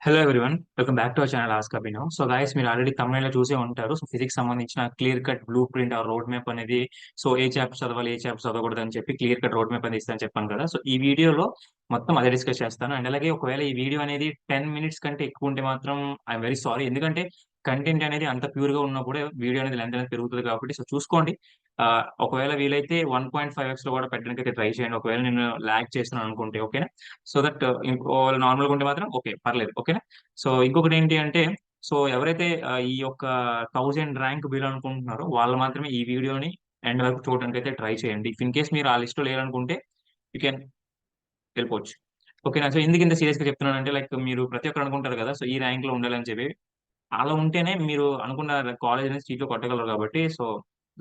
Hello everyone, welcome back to our channel ask Abhinav. So guys, మీరు already తమిళ లో చూసే ఉంటారు. సో ఫిజిక్స్ సంబంధించిన క్లియర్ కట్ బ్లూ ప్రింట్ ఆ రోడ్ మ్యాప్ అనేది, సో ఏ చాప్టర్ చదవాలి, ఏ చాప్టర్ చదవకూడదు అని చెప్పి క్లియర్ కట్ రోడ్ మ్యాప్ అనేది ఇస్తాను చెప్పాను కదా. సో ఈ వీడియోలో మొత్తం అదే డిస్కస్ చేస్తాను. అండ్ అలాగే ఒకవేళ ఈ వీడియో అనేది 10 మినిట్స్ కంటే ఎక్కువ ఉంటే మాత్రం ఐఎమ్ వెరీ సారీ. ఎందుకంటే కంటెంట్ అనేది అంత ప్యూర్ గా ఉన్నప్పుడే వీడియో అనేది లెంత్ అనేది పెరుగుతుంది కాబట్టి సో చూసుకోండి. ఒకవేళ వీలైతే 1.5x లో కూడా పెట్టడానికి అయితే ట్రై చేయండి, ఒకవేళ నేను ల్యాగ్ చేస్తున్నాను అనుకుంటే. ఓకేనా? సో దట్ నార్మల్ గా ఉంటే మాత్రం ఓకే, పర్లేదు. ఓకేనా? సో ఇంకొకటి ఏంటి అంటే, సో ఎవరైతే ఈ యొక్క 1000 ర్యాంక్ బిలో అనుకుంటున్నారో వాళ్ళు మాత్రమే ఈ వీడియోని ఎండ్ వరకు చూడడానికి అయితే ట్రై చేయండి. ఇఫ్ ఇన్ కేస్ మీరు ఆ లిస్ట్ లో లేరనుకుంటే యూ కెన్ వెళ్ళిపోవచ్చు. ఓకేనా? సో ఎందుకు ఇంత సీరియస్ గా చెప్తున్నానంటే, లైక్ మీరు ప్రతి ఒక్కరు అనుకుంటారు కదా, సో ఈ ర్యాంక్ లో ఉండాలని చెప్పి. అలా ఉంటేనే మీరు అనుకున్న కాలేజ్ అనేది సీట్లో కొట్టగలరు కాబట్టి సో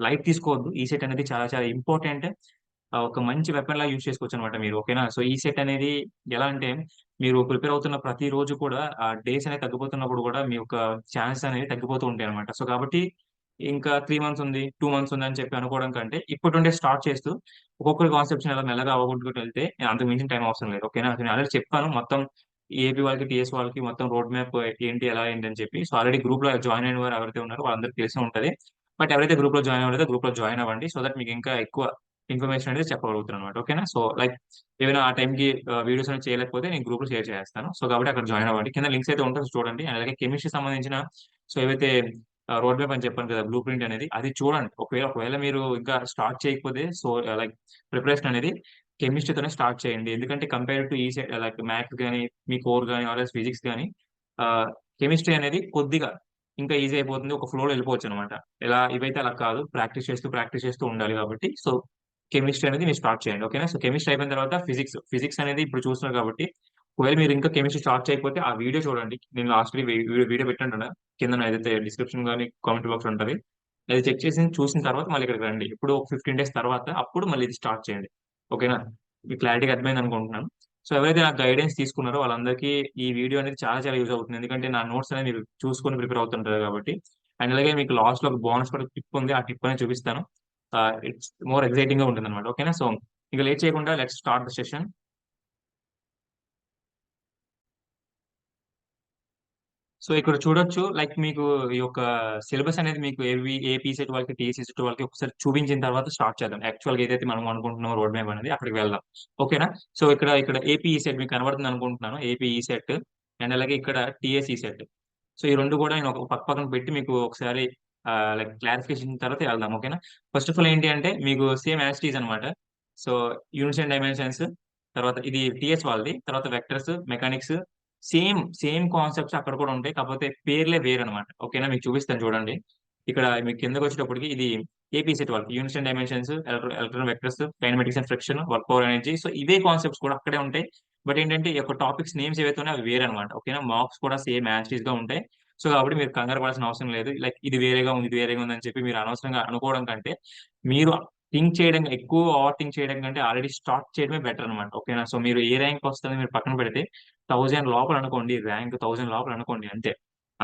లైట్ తీసుకోవద్దు. ఈ సెట్ అనేది చాలా చాలా ఇంపార్టెంట్. ఒక మంచి వెపన్ లా యూజ్ చేసుకోవచ్చు అనమాట మీరు. ఓకేనా? సో ఈ సెట్ అనేది ఎలా అంటే, మీరు ప్రిపేర్ అవుతున్న ప్రతి రోజు కూడా ఆ డేస్ అనేది తగ్గిపోతున్నప్పుడు కూడా మీ యొక్క ఛాన్సెస్ అనేవి తగ్గిపోతూ ఉంటాయి అనమాట. సో కాబట్టి ఇంకా 3 మంత్స్ ఉంది, 2 మంత్స్ ఉంది అని చెప్పి అనుకోవడం కంటే ఇప్పటి నుండే స్టార్ట్ చేస్తూ ఒక్కొక్కరి కాన్సెప్ట్స్ అలా మెల్లగా అవ్వకుంటూ వెళ్తే అంతకు మించిన టైం అవసరం లేదు. ఓకేనా? నేను ఆల్రెడీ చెప్పాను మొత్తం ఏపీ వాళ్ళకి, టీఎస్ వాళ్ళకి మొత్తం రోడ్ మ్యాప్ ఏంటి, ఎలా ఏంటి అని చెప్పి. సో ఆల్రెడీ గ్రూప్ లో జాయిన్ అయిన వారు ఎవరైతే ఉన్నారో వాళ్ళందరికీ తెలిసి ఉంటది. బట్ ఎవరైతే గ్రూప్ లో జాయిన్ అవ్వలేదో గ్రూప్ లో జాయిన్ అవ్వండి, సో దట్ మీకు ఇంకా ఎక్కువ ఇన్ఫర్మేషన్ అనేది చెప్పగలుగుతాను అనమాట. ఓకేనా? సో లైక్ ఏమైనా ఆ టైంకి వీడియోస్ అనేది చేయలేకపోతే నేను గ్రూప్ లో షేర్ చేస్తాను. సో కాబట్టి అక్కడ జాయిన్ అవ్వండి. కింద లింక్స్ అయితే ఉంటాయి, చూడండి. అండ్ అలాగే కెమిస్ట్రీ సంబంధించిన సో ఏవైతే రోడ్ మ్యాప్ అని చెప్పాను కదా, బ్లూ ప్రింట్ అనేది, అది చూడండి. ఒకవేళ మీరు ఇంకా స్టార్ట్ చేయకపోతే సో లైక్ ప్రిపరేషన్ అనేది కెమిస్ట్రీతోనే స్టార్ట్ చేయండి. ఎందుకంటే కంపేర్ టు ఈ సైడ్ లైక్ మ్యాథ్స్ కానీ, మీ కోర్ కానీ ఆర్ ఫిజిక్స్ కానీ, కెమిస్ట్రీ అనేది కొద్దిగా ఇంకా ఈజీ అయిపోతుంది. ఒక ఫ్లోలో వెళ్ళిపోవచ్చు అనమాట. ఇలా ఇవైతే అలా కాదు, ప్రాక్టీస్ చేస్తూ ఉండాలి కాబట్టి సో కెమిస్ట్రీ అనేది మీరు స్టార్ట్ చేయండి. ఓకేనా? సో కెమిస్ట్రీ అయిపోయిన తర్వాత ఫిజిక్స్ అనేది ఇప్పుడు చూస్తున్నారు కాబట్టి ఒకవేళ మీరు ఇంకా కెమిస్ట్రీ స్టార్ట్ చేయకపోతే ఆ వీడియో చూడండి. నేను లాస్ట్ వీడియో పెట్టండి కింద ఏదైతే డిస్క్రిప్షన్ కానీ కామెంట్ బాక్స్ ఉంటుంది. అది చెక్ చేసి చూసిన తర్వాత మళ్ళీ ఇక్కడికి రండి. ఇప్పుడు ఒక 15 days తర్వాత అప్పుడు మళ్ళీ ఇది స్టార్ట్ చేయండి. ఓకేనా? మీకు క్లారిటీగా అర్థమైంది అనుకుంటున్నాను. సో ఎవరైతే నాకు గైడెన్స్ తీసుకున్నారో వాళ్ళందరికీ ఈ వీడియో అనేది చాలా చాలా యూజ్ అవుతుంది. ఎందుకంటే నా నోట్స్ అనేది మీరు చూసుకొని ప్రిపేర్ అవుతుంటారు కాబట్టి. అండ్ అలాగే మీకు లాస్ట్ లో ఒక బోనస్ కూడా టిప్ ఉంది, ఆ టిప్ అనేది చూపిస్తాను. ఇట్స్ మోర్ ఎక్సైటింగ్ గా ఉంటుంది అనమాట. ఓకేనా? సో ఇక లేట్ చేయకుండా let's start the session. So ఇక్కడ చూడొచ్చు, లైక్ మీకు ఈ యొక్క సిలబస్ అనేది మీకు ఏపీ సెట్ వాళ్ళకి, టీఎస్సీ సెట్ వాళ్ళకి ఒకసారి చూపించిన తర్వాత స్టార్ట్ చేద్దాం. యాక్చువల్ గా ఏదైతే మనం అనుకుంటున్నాం రోడ్ మ్యాప్ అనేది అక్కడికి వెళ్దాం. ఓకేనా? సో ఇక్కడ ఇక్కడ ఏపీ సెట్ మీకు కనబడుతుంది అనుకుంటున్నాను, ఏపీ సెట్. అండ్ అలాగే ఇక్కడ టీఎస్సీ సెట్. సో ఈ రెండు కూడా నేను ఒక పక్క పక్కన పెట్టి మీకు ఒకసారి లైక్ క్లారిఫికేషన్ తర్వాత వెళ్దాం. ఓకేనా? ఫస్ట్ ఆఫ్ ఆల్ ఏంటి అంటే, మీకు సేమ్ యాజ్ టీజ్ అనమాట. సో యూనిట్స్ అండ్ డైమెన్షన్స్, తర్వాత ఇది టీఎస్ వాళ్ళది, తర్వాత వెక్టర్స్, మెకానిక్స్, సేమ్ కాన్సెప్ట్స్ అక్కడ కూడా ఉంటాయి. కాకపోతే పేర్లే వేరనమాట. ఓకేనా? మీకు చూపిస్తాను చూడండి. ఇక్కడ మీకు కిందకి వచ్చేటప్పటికి ఇది ఏపీ సెట్ వాళ్ళకి units and dimensions, electron vectors, kinematics and friction, work power energy. So ఇవే కాన్సెప్ట్స్ కూడా అక్కడే ఉంటాయి. బట్ ఏంటంటే ఈ యొక్క టాపిక్స్ నేమ్స్ ఏవైతే ఉన్నాయో అవి వేరే అనమాట. ఓకేనా? మార్క్స్ కూడా సేమ్ యాజ్ గా ఉంటాయి. సో కాబట్టి మీరు కంగారు పడాల్సిన అవసరం లేదు. లైక్ ఇది వేరేగా ఉంది, ఇది వేరేగా ఉంది అని చెప్పి మీరు అనవసరంగా అనుకోవడం కంటే, మీరు థింక్ చేయడం, ఎక్కువ ఓవర్ థింక్ చేయడం కంటే ఆల్రెడీ స్టార్ట్ చేయడమే బెటర్ అనమాట. ఓకేనా? సో మీరు ఏ ర్యాంక్ వస్తుంది మీరు పక్కన పెడితే 1000 లోపల అనుకోండి, ర్యాంక్ 1000 లోపల అనుకోండి, అంతే.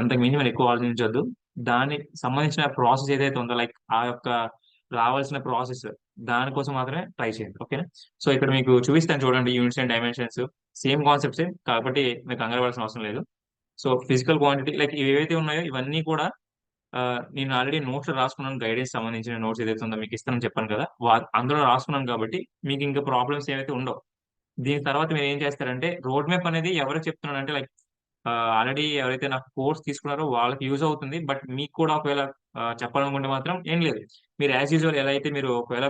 అంతకు మించి మీరు ఎక్కువ ఆలోచించొద్దు. దానికి సంబంధించిన ప్రాసెస్ ఏదైతే ఉందో, లైక్ ఆ యొక్క రావాల్సిన ప్రాసెస్, దానికోసం మాత్రమే ట్రై చేయండి. ఓకేనా? సో ఇక్కడ మీకు చూపిస్తాను చూడండి, units and dimensions same concepts కాబట్టి మీకు కంగారు పడాల్సిన అవసరం లేదు. సో ఫిజికల్ క్వాంటిటీ లైక్ ఇవి ఏవైతే ఉన్నాయో ఇవన్నీ కూడా నేను ఆల్రెడీ నోట్స్ లో రాసుకున్నాను. గైడెన్స్ సంబంధించిన నోట్స్ ఏదైతే ఉందో మీకు ఇస్తానని చెప్పాను కదా, అందులో రాసుకున్నాను కాబట్టి మీకు ఇంకా ప్రాబ్లమ్స్ ఏవైతే ఉండవు. దీని తర్వాత మీరు ఏం చేస్తారంటే, రోడ్ మ్యాప్ అనేది ఎవరు చెప్తున్నారంటే లైక్ ఆల్రెడీ ఎవరైతే నాకు కోర్స్ తీసుకున్నారో వాళ్ళకి యూజ్ అవుతుంది. బట్ మీకు కూడా ఒకవేళ చెప్పాలనుకుంటే మాత్రం ఏం లేదు, మీరు యాజ్ యూజువల్ ఎలా అయితే మీరు ఒకవేళ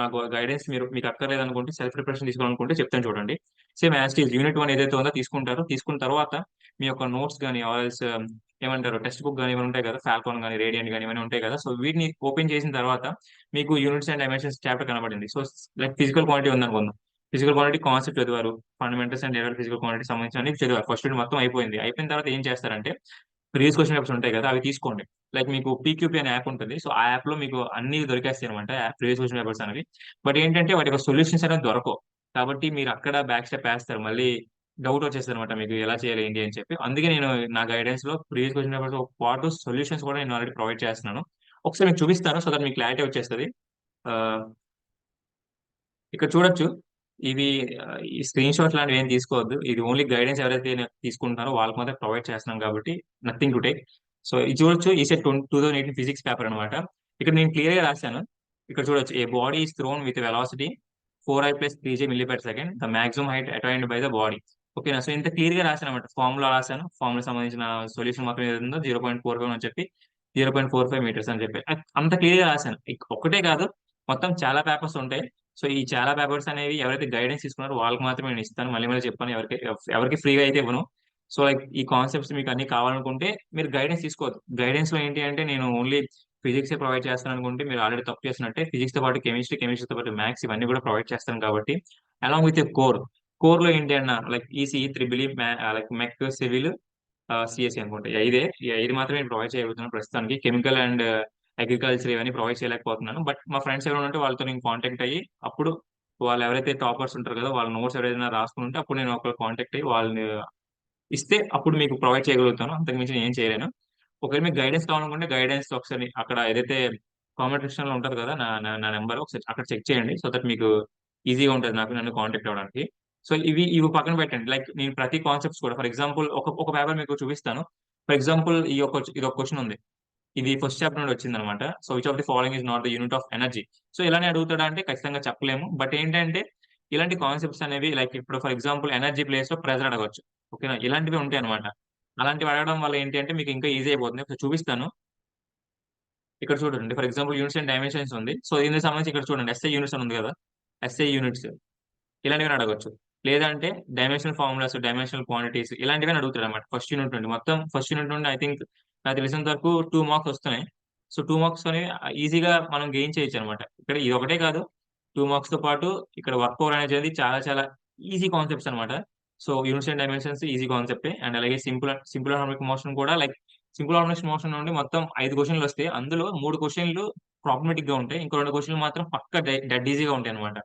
నాకు గైడెన్స్ మీకు అక్కర్లేదు అనుకుంటే, సెల్ఫ్ ప్రిపరేషన్ తీసుకోవాలనుకుంటే చెప్తాను చూడండి. సేమ్ యాజ్ టీజ్ యూనిట్ 1 ఏదైతే ఉందో తీసుకుంటారో, తీసుకున్న తర్వాత మీ యొక్క నోట్స్ కానీ ఆల్స్ ఏమంటారు టెక్స్ట్ బుక్ కానీ ఇవన్నీ ఉంటాయి కదా, ఫాల్కాన్ కానీ రేడియంట్ కానీ ఇవన్నీ ఉంటాయి కదా. సో వీటిని ఓపెన్ చేసిన తర్వాత మీకు యూనిట్స్ అండ్ డైమెన్షన్స్ చాప్టర్ కనబడింది. సో లైక్ ఫిజికల్ క్వాంటిటీ ఉందనుకుందాం. ఫిజికల్ క్వాంటిటీ కాన్సెప్ట్ చదివారు, fundamentals and general physical quantity సంబంధించి అన్ని చదివారు. ఫస్ట్ యూనిట్ మొత్తం అయిపోయింది. అయిపోయిన తర్వాత ఏం చేస్తారంటే, ప్రీవియస్ క్వశ్చన్ పేపర్స్ ఉంటాయి కదా, అవి తీసుకోండి. లైక్ మీకు పీక్యూపీ అనే యాప్ ఉంటుంది. సో ఆ యాప్ లో మీకు అన్ని దొరికేస్తాయి అనమాట, ప్రీవియస్ క్వశ్చన్ పేపర్స్ అనేవి. బట్ ఏంటంటే వాటి యొక్క సొల్యూషన్స్ అనేవి దొరకవు. కాబట్టి మీరు అక్కడ బ్యాక్ స్టెప్ వేస్తారు, మళ్ళీ డౌట్ వచ్చేస్తుంది అనమాట మీకు ఎలా చేయాలి ఏంటి అని చెప్పి. అందుకే నేను నా గైడెన్స్ లో ప్రీవియస్ క్వశ్చన్ పేపర్స్ పాటు సొల్యూషన్స్ కూడా నేను ఆల్రెడీ ప్రొవైడ్ చేస్తున్నాను. ఒకసారి మీకు చూపిస్తాను సో దట్ మీకు క్లారిటీ వచ్చేస్తుంది. ఆ, ఇక్కడ చూడొచ్చు. ఇవి ఈ స్క్రీన్ షాట్ లాంటివి ఏం తీసుకోవద్దు. ఇది ఓన్లీ గైడెన్స్ ఎవరైతే తీసుకుంటున్నారో వాళ్ళకి మాత్రం ప్రొవైడ్ చేస్తున్నాం కాబట్టి నథింగ్ టు టేక్. సో ఇది చూడొచ్చు ఈ సెట్ 2018 ఫిజిక్స్ పేపర్ అనమాట. ఇక్కడ నేను క్లియర్ గా రాశాను. ఇక్కడ చూడొచ్చు, a body is thrown with velocity 4i + 3j milli second, the maximum height attained by the body. ఓకేనా, సో ఇంత క్లియర్ గా రాశాను అనమాట. ఫార్ములా రాశాను, ఫార్ములా సంబంధించిన సొల్యూషన్ మొత్తం ఏదైతుందో 0.45 అని చెప్పి 0.45 మీటర్స్ అని చెప్పి అంత క్లియర్ గా రాశాను. ఒక్కటే కాదు, మొత్తం చాలా పేపర్స్ ఉంటాయి. సో ఈ చాలా పేపర్స్ అనేవి ఎవరైతే గైడెన్స్ తీసుకున్నారో వాళ్ళకి మాత్రమే నేను ఇస్తాను. మళ్ళీ మళ్ళీ చెప్పాను, ఎవరికి ఎవరికి ఫ్రీగా అయితే ఇవ్వను. సో లైక్ ఈ కాన్సెప్ట్స్ మీకు అన్ని కావాలనుకుంటే మీరు గైడెన్స్ తీసుకోవద్దు. గైడెన్స్ లో ఏంటి అంటే నేను ఓన్లీ ఫిజిక్స్ ప్రొవైడ్ చేస్తాను అనుకుంటే మీరు ఆల్రెడీ తప్పు చేస్తున్నట్టే. ఫిజిక్స్ తో పాటు కెమిస్ట్రీ, కెమిస్ట్రీతో పాటు మ్యాథ్స్ ఇవన్నీ కూడా ప్రొవైడ్ చేస్తాను కాబట్టి అలాంగ్ విత్ కోర్. కోర్ లో ఏంటి అన్న లైక్ ఈసీఈ, త్రిబుల్ లైక్ మెక్, సివిల్, సిఎస్సి అనుకుంటా. ఈ ఐదు మాత్రమే నేను ప్రొవైడ్ చేయబోతున్నాను ప్రస్తుతానికి. కెమికల్ అండ్ అగ్రికల్చర్ ఇవన్నీ ప్రొవైడ్ చేయలేకపోతున్నాను. బట్ మా ఫ్రెండ్స్ ఎవరైనా ఉంటే వాళ్ళతో నేను కాంటాక్ట్ అయ్యి అప్పుడు వాళ్ళు ఎవరైతే టాపర్స్ ఉంటారు కదా వాళ్ళ నోట్స్ ఎవరైనా రాసుకుని ఉంటే అప్పుడు నేను ఒక కాంటాక్ట్ అయ్యి వాళ్ళని ఇస్తే అప్పుడు మీకు ప్రొవైడ్ చేయగలుగుతాను. అంతకు మించి నేను ఏం చేయలేను. ఒకవేళ మీకు గైడెన్స్ కావాలనుకుంటే గైడెన్స్ ఒకసారి అక్కడ ఏదైతే కామెంట్ సెక్షన్ లో ఉంటుంది కదా నా నెంబర్ ఒకసారి అక్కడ చెక్ చేయండి. సో దట్ మీకు ఈజీగా ఉంటుంది నన్ను కాంటాక్ట్ అవ్వడానికి. సో ఇవి పక్కన పెట్టండి. లైక్ నేను ప్రతి కాన్సెప్ట్స్ కూడా ఫర్ ఎగ్జాంపుల్ ఒక పేపర్ మీకు చూపిస్తాను. ఫర్ ఎగ్జాంపుల్ ఇది ఒక క్వశ్చన్ ఉంది. ఇది ఫస్ట్ చాప్టర్ నుండి వచ్చింది అనమాట. So which of the following is not the unit of energy. So ఇలానే అడుగుతాడా అంటే ఖచ్చితంగా చెప్పలేము. బట్ ఏంటంటే ఇలాంటి కాన్సెప్ట్స్ అనేవి లైక్ ఇప్పుడు ఫర్ ఎగ్జాంపుల్ ఎనర్జీ ప్లేస్ లో ప్రెజర్ అడగొచ్చు. ఓకేనా, ఇలాంటివి ఉంటాయి అనమాట. అలాంటివి అడగడం వల్ల ఏంటి అంటే మీకు ఇంకా ఈజీ అయిపోతుంది. ఒకసారి చూపిస్తాను. ఇక్కడ చూడండి, for example units and dimensions ఉంది. సో దీనికి సంబంధించి ఇక్కడ చూడండి ఎస్ఐ యూనిట్స్ అని ఉంది కదా, ఎస్ఐ యూనిట్స్ ఇలాంటివి అడగొచ్చు. లేదంటే డైమెన్షనల్ ఫార్ములాస్, డైమెన్షనల్ క్వాంటిటీస్ ఇలాంటివి అడుగుతాడు అనమాట. ఫస్ట్ యూనిట్ నుండి మొత్తం ఫస్ట్ యూనిట్ నుండి ఐ థింక్ నాకు తెలిసినంత వరకు 2 మార్క్స్ వస్తున్నాయి. సో 2 మార్క్స్ అనేవి ఈజీగా మనం గెయిన్ చేయొచ్చు అనమాట. ఇక్కడ ఇది ఒకటే కాదు, 2 మార్క్స్ తో పాటు ఇక్కడ వర్క్ ఓవర్ అనేది చాలా చాలా ఈజీ కాన్సెప్ట్స్ అనమాట. So units and dimensions easy concept. And అలాగే సింపుల్ హార్మోనిక్ మోషన్ కూడా లైక్ సింపుల్ హార్మోనిక్ మోషన్ నుండి మొత్తం 5 క్వశ్చన్లు వస్తాయి. అందులో 3 క్వశ్చన్లు ప్రాబ్లమేటిక్ గా ఉంటాయి. ఇంకో 2 క్వశ్చన్లు మాత్రం పక్క డెడ్ ఈజీగా ఉంటాయి అనమాట.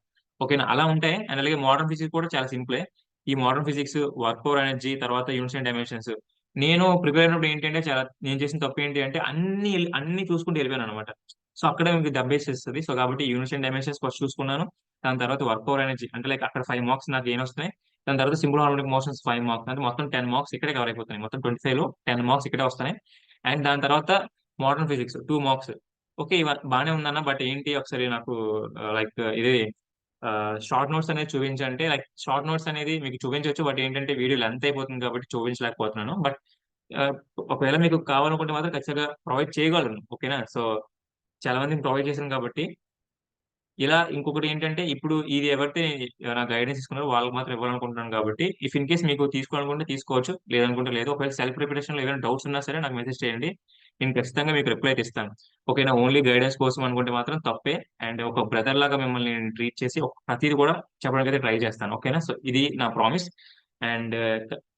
ఓకేనా, అలా ఉంటాయి. అండ్ అలాగే మోడర్న్ ఫిజిక్స్ కూడా చాలా సింపులే. ఈ modern physics, work over energy, తర్వాత యూనిట్స్ అండ్ డైమెన్షన్స్ నేను ప్రిపేర్ అయినప్పుడు ఏంటంటే చాలా నేను చేసిన తప్పు ఏంటి అంటే అన్ని చూసుకుంటూ వెళ్ళిపోయాను అనమాట. సో అక్కడ మీకు దెబ్బేసేస్తుంది. సో కాబట్టి యూనిట్స్ అండ్ డైమెన్షన్స్ ఫస్ట్ చూసుకున్నాను. దాని తర్వాత వర్క్ ఓవర్ ఎనర్జీ అంటే లైక్ అక్కడ 5 మార్క్స్ నాకు ఏం వస్తున్నాయి. దాని తర్వాత సింపుల్ హార్మోనిక్ మోషన్స్ 5 మార్క్స్ అంటే మొత్తం 10 మార్క్స్ ఇక్కడే కవర్ అయిపోతున్నాయి. మొత్తం 25 లో 10 మార్క్స్ ఇక్కడే వస్తున్నాయి. అండ్ దాని తర్వాత మోడర్న్ ఫిజిక్స్ 2 మార్క్స్. ఓకే, బాగానే ఉందన్న. బట్ ఏంటి ఒకసారి నాకు లైక్ ఇది షార్ట్ నోట్స్ అనేది చూపించంటే లైక్ షార్ట్ నోట్స్ అనేది మీకు చూపించవచ్చు. బట్ ఏంటంటే వీడియో లెంత్ అయిపోతుంది కాబట్టి చూపించలేకపోతున్నాను. బట్ ఒకవేళ మీకు కావాలనుకుంటే మాత్రం ఖచ్చితంగా ప్రొవైడ్ చేయగలను. ఓకేనా, సో చాలా మందిని ప్రొవైడ్ చేశాను కాబట్టి ఇలా. ఇంకొకటి ఏంటంటే ఇప్పుడు ఇది ఎవరైతే నా గైడెన్స్ తీసుకున్నారో వాళ్ళకి మాత్రం ఇవ్వాలనుకుంటున్నాను కాబట్టి ఇఫ్ ఇన్ కేస్ మీకు తీసుకోవాలనుకుంటే తీసుకోవచ్చు, లేదనుకుంటే లేదు. ఒకవేళ సెల్ఫ్ ప్రిపరేషన్ లో ఏమైనా డౌట్స్ ఉన్నా సరే నాకు మెసేజ్ చేయండి. నేను ఖచ్చితంగా మీకు రిప్లై అయితే ఇస్తాను. ఓకేనా, ఓన్లీ గైడెన్స్ కోసం అనుకుంటే మాత్రం తప్పే. అండ్ ఒక బ్రదర్ లాగా మిమ్మల్ని నేను ట్రీట్ చేసి ప్రతిదీ కూడా చెప్పడానికి అయితే ట్రై చేస్తాను. ఓకేనా, సో ఇది నా ప్రామిస్. అండ్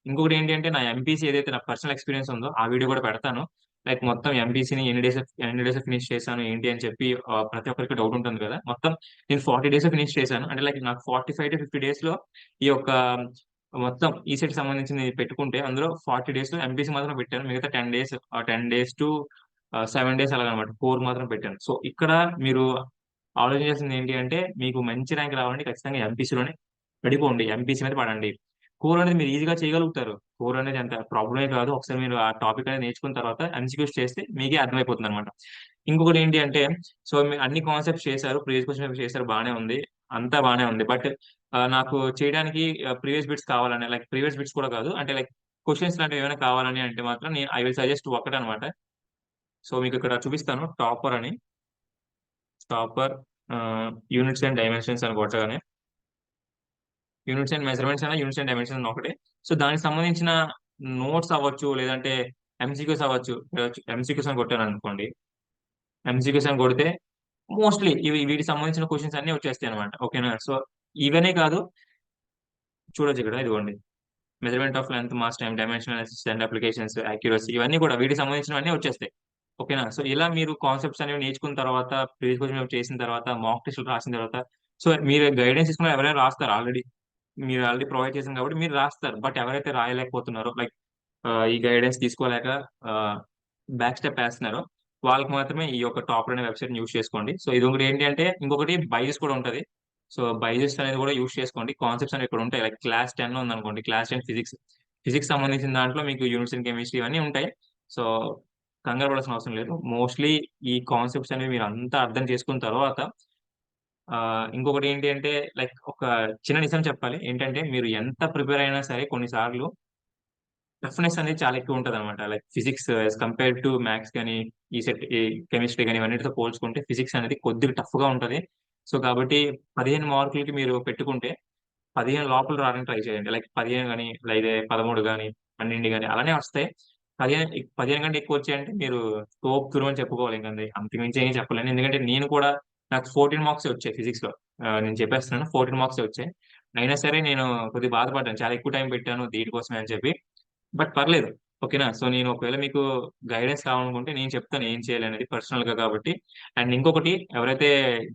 ఇంకొకటి ఏంటి అంటే నా ఎంపీసీ ఏదైతే నా పర్సనల్ ఎక్స్పీరియన్స్ ఉందో ఆ వీడియో కూడా పెడతాను. లైక్ మొత్తం ఎంపీసీని ఎన్ని డేస్ ఫినిష్ చేశాను ఏంటి అని చెప్పి ప్రతి ఒక్కరికి డౌట్ ఉంటుంది కదా. మొత్తం నేను 40 డేస్ ఫినిష్ చేశాను. అంటే లైక్ నాకు 45 to 50 డేస్ లో ఈ యొక్క మొత్తం ఈ సెట్ సంబంధించింది పెట్టుకుంటే అందులో 40 డేస్ లో ఎంపీసీ మాత్రం పెట్టాను. మిగతా 10 డేస్ టు 7 డేస్ అలాగనమాట, 4 మాత్రం పెట్టాను. సో ఇక్కడ మీరు ఆలోచించాల్సింది ఏంటి అంటే మీకు మంచి ర్యాంక్ రావాలంటే ఖచ్చితంగా ఎంపీసీలోనే పడిపోండి, ఎంపీసీ మీద పడండి. కోర్ అనేది మీరు ఈజీగా చేయగలుగుతారు. కోర్ అనేది అంత ప్రాబ్లమే కాదు. ఒకసారి మీరు ఆ టాపిక్ అనేది నేర్చుకున్న తర్వాత ఎంసీక్యూస్ చేస్తే మీకే అర్థమైపోతుంది అనమాట. ఇంకొకటి ఏంటి అంటే సో మీరు అన్ని కాన్సెప్ట్స్ చేశారు, ప్రీవియస్ క్వశ్చన్ చేశారు, బాగానే ఉంది, అంతా బాగానే ఉంది. బట్ నాకు చేయడానికి ప్రీవియస్ బిట్స్ కావాలని, లైక్ ప్రీవియస్ బిట్స్ కూడా కాదు అంటే లైక్ క్వశ్చన్స్ లాంటివి ఏమైనా కావాలని అంటే మాత్రం నేను ఐ విల్ సజెస్ట్ ఒకటి అనమాట. సో మీకు ఇక్కడ చూపిస్తాను టాపర్ అని. టాపర్ యూనిట్స్ అండ్ డైమెన్షన్స్ అని కొట్టగానే యూనిట్స్ అండ్ మెజర్మెంట్స్ అయినా యూనిట్స్ అండ్ డైమెన్షన్స్ ఒకటే. సో దానికి సంబంధించిన నోట్స్ అవ్వచ్చు, లేదంటే ఎంసీక్యూస్ అవ్వచ్చు. ఎంసీక్యూస్ అని కొట్టాను అనుకోండి, ఎంసీక్యూస్ అని కొడితే మోస్ట్లీ వీటికి సంబంధించిన క్వశ్చన్స్ అన్ని వచ్చేస్తాయి అనమాట. ఓకేనా, సో ఇవనే కాదు, చూడొచ్చు ఇక్కడ ఇదిగోండి, measurement of length, mass, time, dimensional analysis and applications, accuracy ఇవన్నీ కూడా వీటికి సంబంధించినవన్నీ వచ్చేస్తాయి. ఓకేనా, సో ఇలా మీరు కాన్సెప్ట్స్ అనేవి నేర్చుకున్న తర్వాత ప్రీవియస్ క్వశ్చన్ చేసిన తర్వాత మాక్ టెస్ట్లు రాసిన తర్వాత సో మీరు గైడెన్స్ తీసుకున్న ఎవరైనా రాస్తారు ఆల్రెడీ. మీరు ఆల్రెడీ ప్రొవైడ్ చేశారు కాబట్టి మీరు రాస్తారు. బట్ ఎవరైతే రాయలేకపోతున్నారో లైక్ ఈ గైడెన్స్ తీసుకోలేక బ్యాక్ స్టెప్ వేస్తున్నారో వాళ్ళకి మాత్రమే ఈ యొక్క టాపర్ అనే వెబ్సైట్ యూస్ చేసుకోండి. సో ఇది ఒకటి ఏంటి అంటే ఇంకొకటి బైజెస్ కూడా ఉంటది. సో బైజెస్ అనేది కూడా యూస్ చేసుకోండి. కాన్సెప్ట్స్ అనేవి ఇక్కడ ఉంటాయి. లైక్ క్లాస్ 10 ఉందనుకోండి, క్లాస్ 10 ఫిజిక్స్. ఫిజిక్స్ సంబంధించిన దాంట్లో మీకు యూనిట్స్ అండ్ కెమిస్ట్రీ ఇవన్నీ ఉంటాయి. సో కంగారు పడాల్సిన అవసరం లేదు. మోస్ట్లీ ఈ కాన్సెప్ట్స్ అనేవి మీరు అంతా అర్థం చేసుకున్న తర్వాత ఇంకొకటి ఏంటి అంటే లైక్ ఒక చిన్న నిజం చెప్పాలి. ఏంటంటే మీరు ఎంత ప్రిపేర్ అయినా సరే కొన్ని సార్లు టఫ్‌నెస్ అనేది చాలా ఎక్కువ ఉంటదనమాట. Like physics as compared to maths గాని, ఈ కెమిస్ట్రీ గాని ఇవన్నిటితో పోల్చుకుంటే ఫిజిక్స్ అనేది కొద్దిగా టఫ్‌గా ఉంటది. సో, కాబట్టి 15 మార్కులకి మీరు పెట్టుకుంటే 15 లోపల రావడానికి ట్రై చేయండి. లైక్ 15 గాని, లేదా 13 గాని, 12 గాని అలానే వస్తాయి. 15 కంటే ఎక్కువొచ్చాయంటే మీరు తోపు అని చెప్పుకోవాలి ఇంకంతే. అంతకు మించి ఏమి చెప్పలేను. ఎందుకంటే నేను కూడా నాకు 14 మార్క్సే వచ్చాయి ఫిజిక్స్‌లో. నేను చెప్పేస్తున్నాను 14 మార్క్సే వచ్చాయి. అయినా సరే నేను కొద్దిగా బాధపడ్డాను. చాలా ఎక్కువ టైం పెట్టాను దీనికోసమే అని చెప్పి. బట్ పర్లేదు. ఓకేనా? సో, నేను ఒకవేళ మీకు గైడెన్స్ కావాలనుకుంటే నేను చెప్తాను ఏం చేయాలనేది పర్సనల్‌గా కాబట్టి. అండ్ ఇంకొకటి ఎవరైతే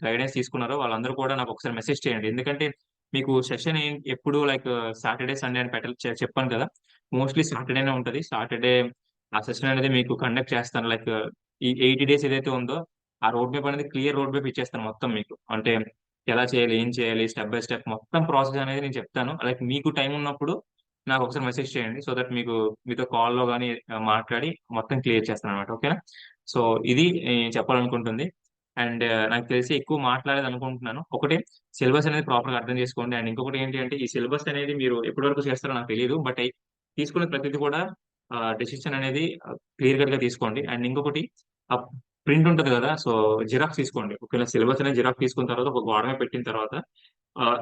గైడెన్స్ తీసుకున్నారో వాళ్ళందరూ కూడా నాకొకసారి మెసేజ్ చేయండి. ఎందుకంటే మీకు సెషన్ ఎప్పుడు లైక్ సాటర్‌డే, సండే అని చెప్పాను కదా! మోస్ట్‌లీ సాటర్‌డేనే ఉంటది. సాటర్‌డే ఆ సెషన్ అనేది మీకు కండక్ట్ చేస్తాను. లైక్ ఈ 80 డేస్ ఏదైతే ఉందో ఆ రోడ్ మ్యాప్ అనేది క్లియర్ రోడ్ మ్యాప్ ఇచ్చేస్తాను మొత్తం మీకు. అంటే ఎలా చేయాలి? ఏం చేయాలి? స్టెప్ బై స్టెప్ మొత్తం ప్రాసెస్ అనేది నేను చెప్తాను. లైక్ మీకు టైమ్ ఉన్నప్పుడు నాకొకసారి మెసేజ్ చేయండి. సో దట్ మీతో కాల్‌లో గాని మాట్లాడి మొత్తం క్లియర్ చేస్తాననమాట. ఓకేనా? సో ఇది చెప్పాలనుకుంటుంది. అండ్ నాకు తెలిసి ఎక్కువ మాట్లాడేదనుకుంటున్నాను. ఒకటి సిలబస్ అనేది ప్రాపర్‌గా అర్థం చేసుకోండి. అండ్ ఇంకొకటి ఏంటి అంటే ఈ సిలబస్ అనేది మీరు ఎప్పటి వరకు చేస్తారో నాకు తెలీదు. బట్ తీసుకునే ప్రతిది కూడా డెసిషన్ అనేది క్లియర్ కట్‌గా తీసుకోండి. అండ్ ఇంకొకటి ఆహ్, ప్రింట్ ఉంటది గదా! సో జిరాక్స్ తీసుకోండి. ఒకవేళ సిలబస్ అనేది జిరాక్స్ తీసుకున్న తర్వాత ఒక గోడ మీద పెట్టిన తర్వాత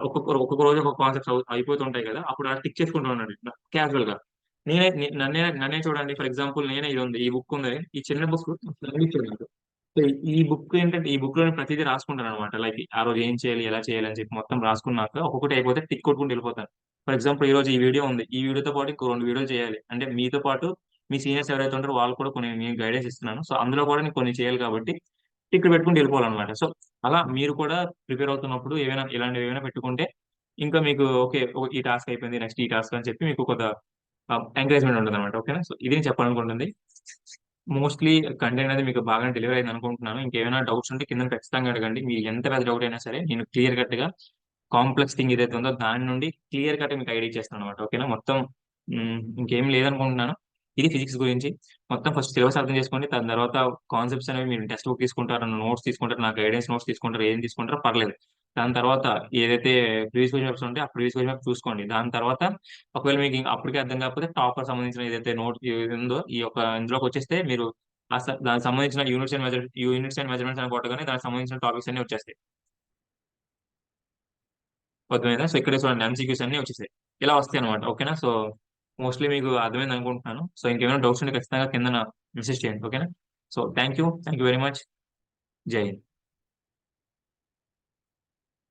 ఒక్కొక్క రోజు ఒక్కొక్క కాన్సెప్ట్స్ అయిపోతుంటాయి గదా! అప్పుడు అలా టిక్ చేసుకుంటూ ఉండండి క్యాజువల్‌గా. నన్నే చూడండి. ఫర్ ఎగ్జాంపుల్ నేనే ఇదుంది. ఈ బుక్ ఉంది. ఈ చిన్న బుక్ నాకు. సో, ఈ బుక్ ఏంటంటే ఈ బుక్‌లోని ప్రతీదీ రాసుకుంటాననమాట. లైక్ ఆ రోజు ఏం చేయాలి? ఎలా చేయాలి? అని చెప్పి మొత్తం రాసుకున్నాక ఒక్కొక్కటి అయిపోతే టిక్ కొట్టుకుంటూ వెళ్ళిపోతాను. ఫర్ ఎగ్జాంపుల్ ఈరోజు ఈ వీడియో ఉంది. ఈ వీడియోతో పాటు ఇంకో 2 వీడియోలు చేయాలి. అంటే మీతో పాటు మీ సీనియర్స్ ఎవరైతే ఉంటారో వాళ్ళు కూడా కొన్ని నేను గైడెన్స్ ఇస్తున్నాను. సో, అందులో కూడా నేను కొన్ని చేయాలి కాబట్టి టిక్‌లు పెట్టుకుంటూ వెళ్ళిపోవాలనమాట. సో, అలా మీరు కూడా ప్రిపేర్ అవుతున్నప్పుడు ఇలాంటివి ఏమైనా పెట్టుకుంటే ఇంకా మీకు ఓకే. ఈ టాస్క్ అయిపోయింది. నెక్స్ట్ ఈ టాస్క్ అని చెప్పి మీకు కొంత ఎంకరేజ్‌మెంట్ ఉంటదనమాట. ఓకేనా? సో, ఇది నేను చెప్పాలనుకుంటుంది. మోస్ట్‌లీ కంటెంట్ అనేది మీకు బాగానే డెలివరీ అయిందనుకుంటున్నాను. ఇంకేమైనా డౌట్స్ ఉంటే కిందన ఖచ్చితంగా అడగండి. మీరు ఎంత పెద్ద డౌట్ అయినా సరే నేను క్లియర్ కట్‌గా కాంప్లెక్స్ థింగ్ ఏదైతే ఉందో దాని నుండి క్లియర్ కట్‌గా మీకు ఐడియా ఇచ్చేస్తాననమాట. ఓకేనా? మొత్తం ఇంకేం లేదనుకుంటున్నాను. ఇది ఫిజిక్స్ గురించి. మొత్తం ఫస్ట్ సిలబస్ అర్థం చేసుకోండి. దాని తర్వాత కాన్సెప్ట్స్ అనేవి మీరు టెక్స్ట్ బుక్ తీసుకుంటారు, నోట్స్ తీసుకుంటారు, నా గైడెన్స్ నోట్స్ తీసుకుంటారు, ఏం తీసుకుంటారో పర్లేదు. దాని తర్వాత ఏదైతే ప్రీవియస్ క్వెషన్ పేపర్స్ ఉంటాయో ఆ ప్రీవియస్ క్వెషన్ పేపర్ చూసుకోండి. దాని తర్వాత ఒకవేళ మీకు అప్పటికే అర్థం కాకపోతే టాపర్ సంబంధించిన ఏదైతే ఇది ఉందో ఈ యొక్క ఇందులోకొచ్చేస్తే మీరు దానికి సంబంధించిన యూనిట్స్ అండ్ మెజర్‌మెంట్స్ అని కొట్టగానే దానికి సంబంధించిన టాపిక్స్ అన్నీ వచ్చేస్తాయి. అర్థమైందా? సో, ఇక్కడే చూడండి ఎంసీక్యూస్ అన్నీ వచ్చేసాయి. ఇలా వస్తాయన్నమాట. ఓకేనా? సో, మోస్ట్‌లీ మీకు అర్థమైందనుకుంటున్నాను. సో, ఇంకేమైనా డౌట్స్ ఉంటే ఖచ్చితంగా కిందన మెసేజ్ చేయండి. ఓకేనా? So, thank you. Thank you very much. జై హింద్.